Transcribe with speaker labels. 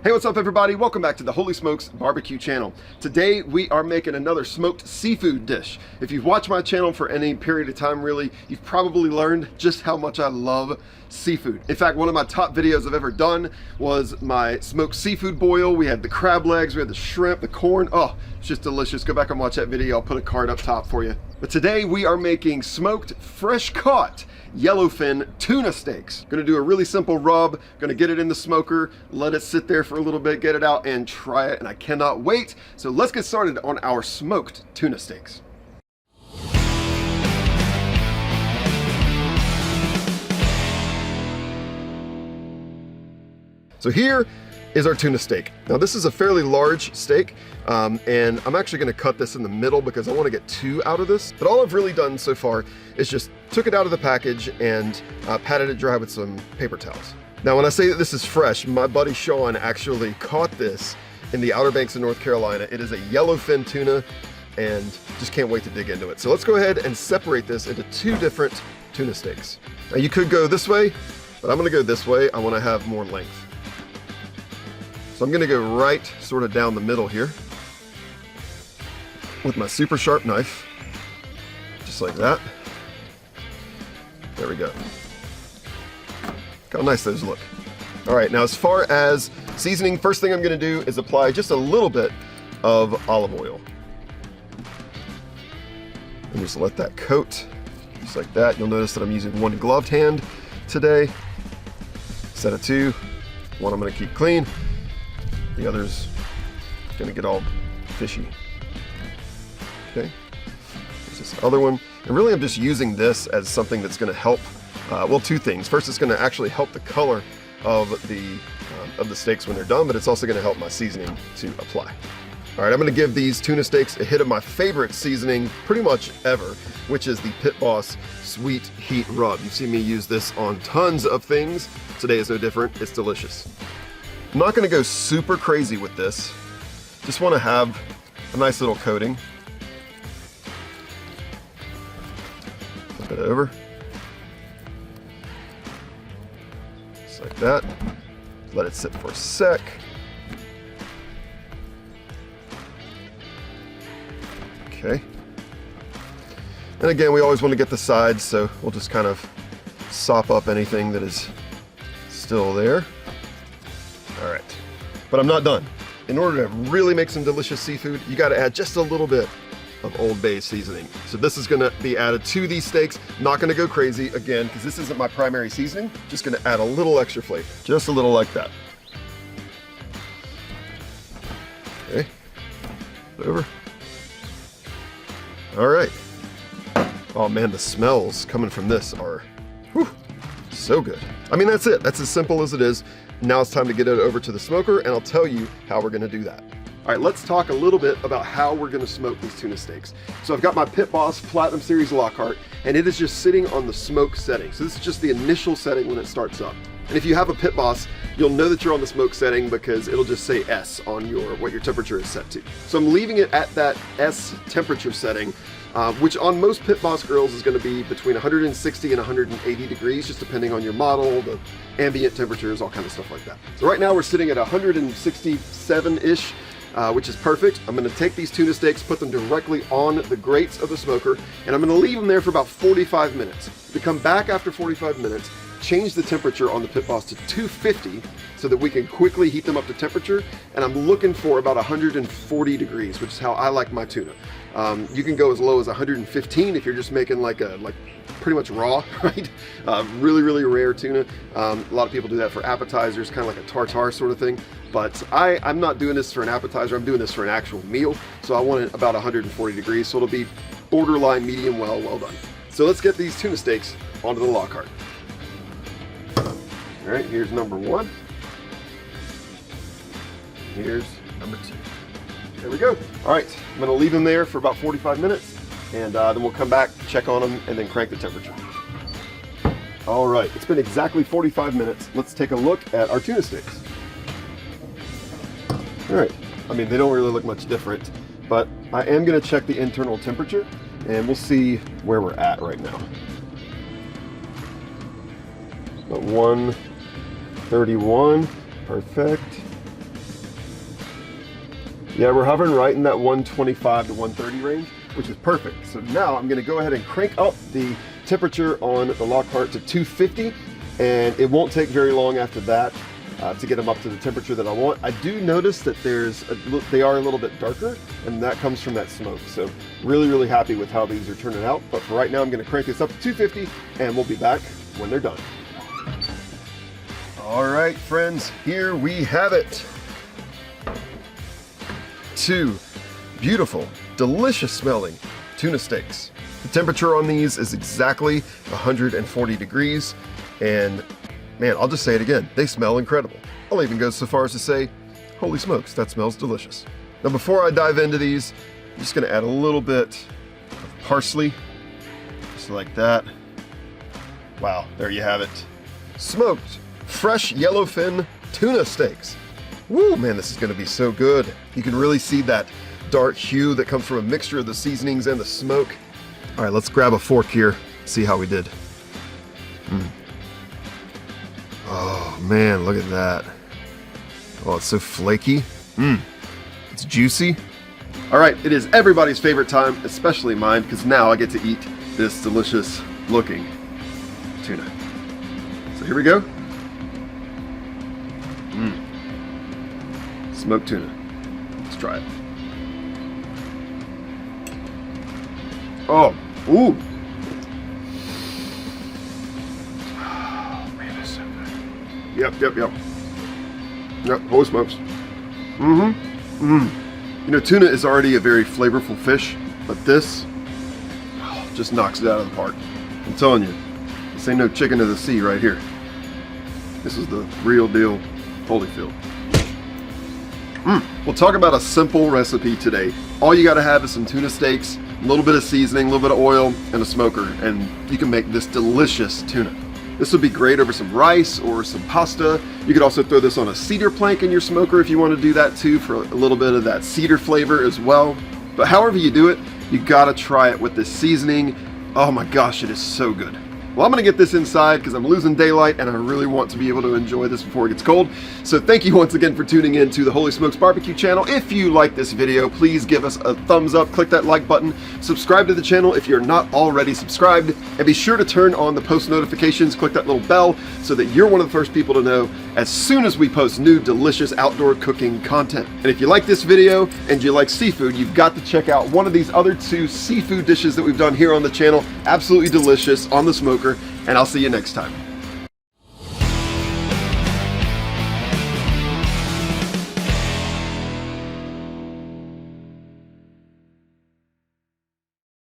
Speaker 1: Hey, what's up everybody? Welcome back to the Holy Smokes Barbecue channel. Today we are making another smoked seafood dish. If you've watched my channel for any period of time really, you've probably learned just how much I love seafood. In fact, one of my top videos I've ever done was my smoked seafood boil. We had the crab legs, we had the shrimp, the corn. Oh, it's just delicious. Go back and watch that video. I'll put a card up top for you. But today we are making smoked, fresh caught yellowfin tuna steaks. Gonna do a really simple rub, gonna get it in the smoker, let it sit there for a little bit, get it out and try it, and I cannot wait. So let's get started on our smoked tuna steaks. So here is our tuna steak. Now this is a fairly large steak, and I'm actually gonna cut this in the middle because I wanna get two out of this. But all I've really done so far is just took it out of the package and patted it dry with some paper towels. Now when I say that this is fresh, my buddy Sean actually caught this in the Outer Banks of North Carolina. It is a yellowfin tuna and just can't wait to dig into it. So let's go ahead and separate this into two different tuna steaks. Now you could go this way, but I'm gonna go this way. I wanna have more length. So I'm gonna go right sort of down the middle here with my super sharp knife, just like that. There we go. Look how nice those look. All right, now as far as seasoning, first thing I'm gonna do is apply just a little bit of olive oil. And just let that coat, just like that. You'll notice that I'm using one gloved hand today, instead of two. One I'm gonna keep clean. The other's gonna get all fishy. Okay, there's this other one. And really I'm just using this as something that's gonna help, well, two things. First, it's gonna actually help the color of the steaks when they're done, but it's also gonna help my seasoning to apply. All right, I'm gonna give these tuna steaks a hit of my favorite seasoning pretty much ever, which is the Pit Boss Sweet Heat Rub. You've seen me use this on tons of things. Today is no different, it's delicious. I'm not gonna go super crazy with this. Just wanna have a nice little coating. Flip it over. Just like that. Let it sit for a sec. Okay. And again, we always want to get the sides, so we'll just kind of sop up anything that is still there. All right, but I'm not done. In order to really make some delicious seafood, you got to add just a little bit of Old Bay seasoning. So this is going to be added to these steaks. Not going to go crazy again, because this isn't my primary seasoning. Just going to add a little extra flavor, just a little like that. Okay, over. All right. Oh man, the smells coming from this are, whew, so good. I mean, that's it. That's as simple as it is. Now it's time to get it over to the smoker, and I'll tell you how we're gonna do that. All right, let's talk a little bit about how we're gonna smoke these tuna steaks. So I've got my Pit Boss Platinum Series Lockhart, and it is just sitting on the smoke setting. So this is just the initial setting when it starts up. And if you have a Pit Boss, you'll know that you're on the smoke setting because it'll just say S on what your temperature is set to. So I'm leaving it at that S temperature setting, which on most Pit Boss grills is gonna be between 160 and 180 degrees, just depending on your model, the ambient temperatures, all kind of stuff like that. So right now we're sitting at 167-ish, which is perfect. I'm gonna take these tuna steaks, put them directly on the grates of the smoker, and I'm gonna leave them there for about 45 minutes. To come back after 45 minutes, change the temperature on the Pit Boss to 250 so that we can quickly heat them up to temperature, and I'm looking for about 140 degrees, which is how I like my tuna. You can go as low as 115 if you're just making like pretty much raw, right? Really, really rare tuna. A lot of people do that for appetizers, kind of like a tartare sort of thing. But I'm not doing this for an appetizer, I'm doing this for an actual meal. So I want it about 140 degrees, so it'll be borderline medium well done. So let's get these tuna steaks onto the Lockhart. All right, here's number one. Here's number two. There we go. All right, I'm gonna leave them there for about 45 minutes, and then we'll come back, check on them, and then crank the temperature. All right, it's been exactly 45 minutes. Let's take a look at our tuna steaks. All right, I mean, they don't really look much different, but I am gonna check the internal temperature, and we'll see where we're at right now. About 131, perfect. Yeah, we're hovering right in that 125 to 130 range, which is perfect. So now I'm gonna go ahead and crank up the temperature on the Lockhart to 250, and it won't take very long after that to get them up to the temperature that I want. I do notice that they are a little bit darker, and that comes from that smoke. So really happy with how these are turning out. But for right now, I'm gonna crank this up to 250, and we'll be back when they're done. All right, friends, here we have it. 2 beautiful, delicious smelling tuna steaks. The temperature on these is exactly 140 degrees, and man, I'll just say it again, they smell incredible. I'll even go so far as to say, holy smokes, that smells delicious. Now before I dive into these, I'm just gonna add a little bit of parsley, just like that. Wow, there you have it. Smoked, fresh yellowfin tuna steaks. Woo, man, this is gonna be so good. You can really see that dark hue that comes from a mixture of the seasonings and the smoke. All right, let's grab a fork here, see how we did. Oh man, look at that. Oh, it's so flaky. It's juicy. All right, it is everybody's favorite time, especially mine, because now I get to eat this delicious looking tuna. So here we go. Smoked tuna. Let's try it. Oh, ooh. Oh, man, that's so good. Yep. Yep, holy smokes. You know, tuna is already a very flavorful fish, but this just knocks it out of the park. I'm telling you, this ain't no chicken of the sea right here. This is the real deal Holyfield. We'll talk about a simple recipe today. All you gotta have is some tuna steaks, a little bit of seasoning, a little bit of oil, and a smoker, and you can make this delicious tuna. This would be great over some rice or some pasta. You could also throw this on a cedar plank in your smoker if you want to do that too, for a little bit of that cedar flavor as well. But however you do it, you gotta try it with this seasoning. Oh my gosh, it is so good. Well, I'm gonna get this inside because I'm losing daylight and I really want to be able to enjoy this before it gets cold. So thank you once again for tuning in to the Holy Smokes Barbecue channel. If you like this video, please give us a thumbs up, click that like button, subscribe to the channel if you're not already subscribed, and be sure to turn on the post notifications, click that little bell so that you're one of the first people to know as soon as we post new delicious outdoor cooking content. And if you like this video and you like seafood, you've got to check out one of these other 2 seafood dishes that we've done here on the channel. Absolutely delicious on the smoker, and I'll see you next time.